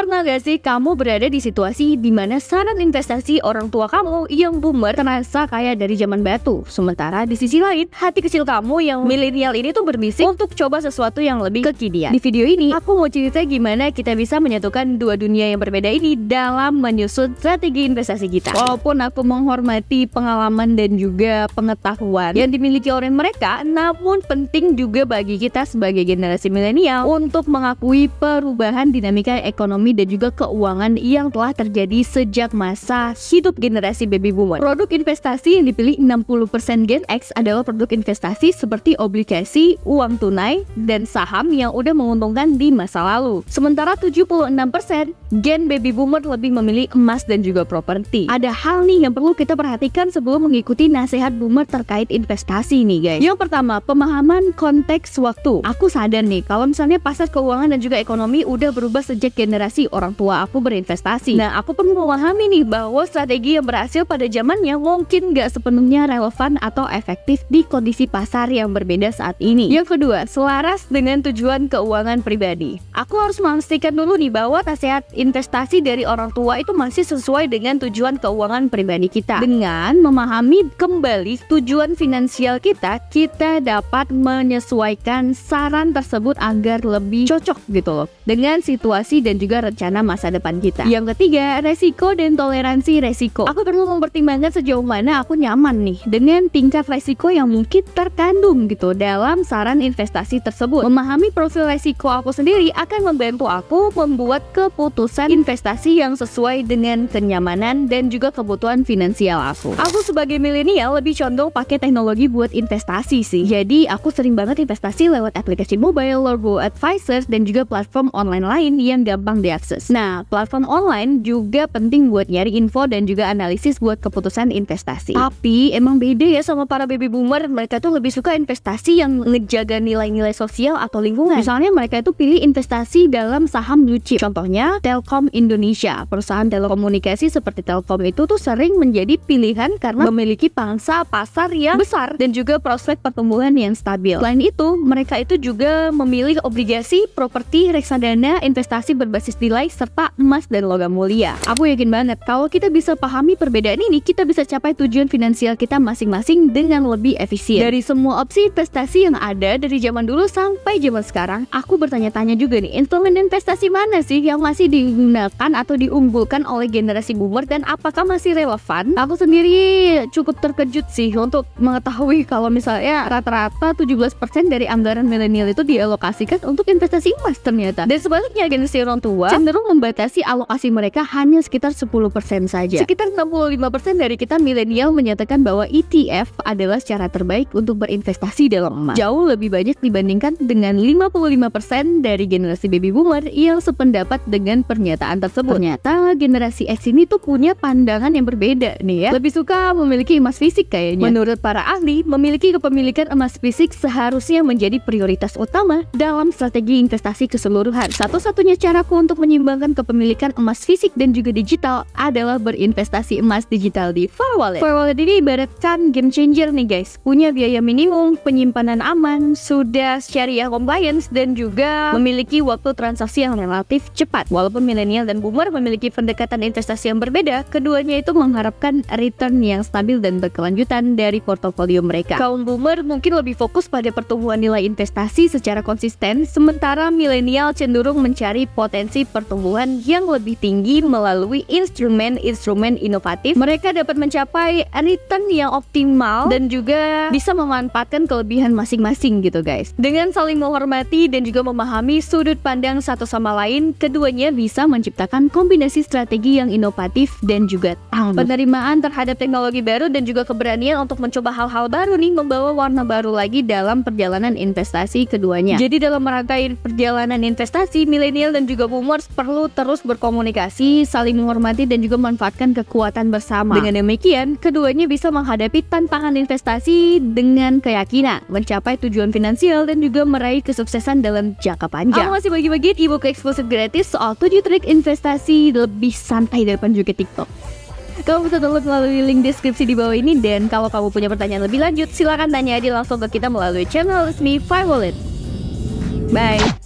Pernah gak sih kamu berada di situasi dimana saran investasi orang tua kamu yang boomer terasa kayak dari zaman batu, sementara di sisi lain hati kecil kamu yang milenial ini tuh berbisik untuk coba sesuatu yang lebih kekinian. Di video ini aku mau cerita gimana kita bisa menyatukan dua dunia yang berbeda ini dalam menyusun strategi investasi kita. Walaupun aku menghormati pengalaman dan juga pengetahuan yang dimiliki oleh mereka, namun penting juga bagi kita sebagai generasi milenial untuk mengakui perubahan dinamika ekonomi dan juga keuangan yang telah terjadi sejak masa hidup generasi baby boomer. Produk investasi yang dipilih 60% Gen X adalah produk investasi seperti obligasi, uang tunai, dan saham yang udah menguntungkan di masa lalu. Sementara 76% Gen baby boomer lebih memilih emas dan juga properti. Ada hal nih yang perlu kita perhatikan sebelum mengikuti nasihat boomer terkait investasi nih guys. Yang pertama, pemahaman konteks waktu. Aku sadar nih kalau misalnya pasar keuangan dan juga ekonomi udah berubah sejak generasi orang tua aku berinvestasi. Nah, aku perlu memahami nih bahwa strategi yang berhasil pada zamannya mungkin gak sepenuhnya relevan atau efektif di kondisi pasar yang berbeda saat ini. Yang kedua, selaras dengan tujuan keuangan pribadi. Aku harus memastikan dulu nih bahwa nasihat investasi dari orang tua itu masih sesuai dengan tujuan keuangan pribadi kita. Dengan memahami kembali tujuan finansial kita, kita dapat menyesuaikan saran tersebut agar lebih cocok gitu loh dengan situasi dan juga rencana masa depan kita. Yang ketiga, resiko dan toleransi resiko. Aku perlu mempertimbangkan sejauh mana aku nyaman nih dengan tingkat resiko yang mungkin terkandung gitu dalam saran investasi tersebut. Memahami profil resiko aku sendiri akan membantu aku membuat keputusan investasi yang sesuai dengan kenyamanan dan juga kebutuhan finansial aku. Aku sebagai milenial lebih condong pakai teknologi buat investasi sih. Jadi aku sering banget investasi lewat aplikasi mobile, robo advisors, dan juga platform online lain yang gampang diakses. Nah, platform online juga penting buat nyari info dan juga analisis buat keputusan investasi. Tapi emang beda ya sama para baby boomer. Mereka tuh lebih suka investasi yang ngejaga nilai-nilai sosial atau lingkungan. Misalnya mereka itu pilih investasi dalam saham blue chip. Contohnya Telkom Indonesia. Perusahaan telekomunikasi seperti Telkom itu tuh sering menjadi pilihan karena memiliki pangsa pasar yang besar dan juga prospek pertumbuhan yang stabil. Selain itu, mereka itu juga memilih obligasi, properti, reksadana, investasi berbasis nilai, serta emas dan logam mulia. Aku yakin banget kalau kita bisa pahami perbedaan ini, kita bisa capai tujuan finansial kita masing-masing dengan lebih efisien. Dari semua opsi investasi yang ada dari zaman dulu sampai zaman sekarang, aku bertanya-tanya juga nih, instrumen investasi mana sih yang masih digunakan atau diunggulkan oleh generasi boomer dan apakah masih relevan? Aku sendiri cukup terkejut sih untuk mengetahui kalau misalnya rata-rata 17% dari anggaran milenial itu dialokasikan untuk investasi emas ternyata. Dan sebaliknya generasi orang tua cenderung membatasi alokasi mereka hanya sekitar 10% saja. Sekitar 65% dari kita milenial menyatakan bahwa ETF adalah cara terbaik untuk berinvestasi dalam emas. Jauh lebih banyak dibandingkan dengan 55% dari generasi baby boomer yang sependapat dengan pernyataan tersebut. Ternyata generasi X ini tuh punya pandangan yang berbeda nih ya. Lebih suka memiliki emas fisik kayaknya. Menurut para ahli, memiliki kepemilikan emas fisik seharusnya menjadi prioritas utama dalam strategi investasi keseluruhan. Satu-satunya caraku untuk menyeimbangkan kepemilikan emas fisik dan juga digital adalah berinvestasi emas digital di Farwallet. Farwallet ini ibaratkan game changer nih guys. Punya biaya minimum, penyimpanan aman, sudah syariah compliance, dan juga memiliki waktu transaksi yang relatif cepat. Walaupun milenial dan boomer memiliki pendekatan investasi yang berbeda, keduanya itu mengharapkan return yang stabil dan berkelanjutan dari portofolio mereka. Kaum boomer mungkin lebih fokus pada pertumbuhan nilai investasi secara konsisten, sementara milenial cenderung mencari potensi pertumbuhan yang lebih tinggi melalui instrumen-instrumen inovatif. Mereka dapat mencapai return yang optimal dan juga bisa memanfaatkan kelebihan masing-masing gitu guys. Dengan saling menghormati dan juga memahami sudut pandang satu sama lain, keduanya bisa menciptakan kombinasi strategi yang inovatif dan juga tangguh. Penerimaan terhadap teknologi baru dan juga keberanian untuk mencoba hal-hal baru nih membawa warna baru lagi dalam perjalanan investasi keduanya. Jadi dalam merangkai perjalanan investasi, milenial dan juga boomers perlu terus berkomunikasi, saling menghormati dan juga memanfaatkan kekuatan bersama. Dengan demikian, keduanya bisa menghadapi tantangan investasi dengan keyakinan, mencapai tujuan finansial dan juga meraih kesuksesan dalam jangka panjang. Aku masih bagi-bagi ebook eksklusif gratis soal 7 trik investasi lebih santai daripada juga TikTok. Kamu bisa download melalui link deskripsi di bawah ini, dan kalau kamu punya pertanyaan lebih lanjut, silahkan tanya aja langsung ke kita melalui channel resmi Farwallet. Bye.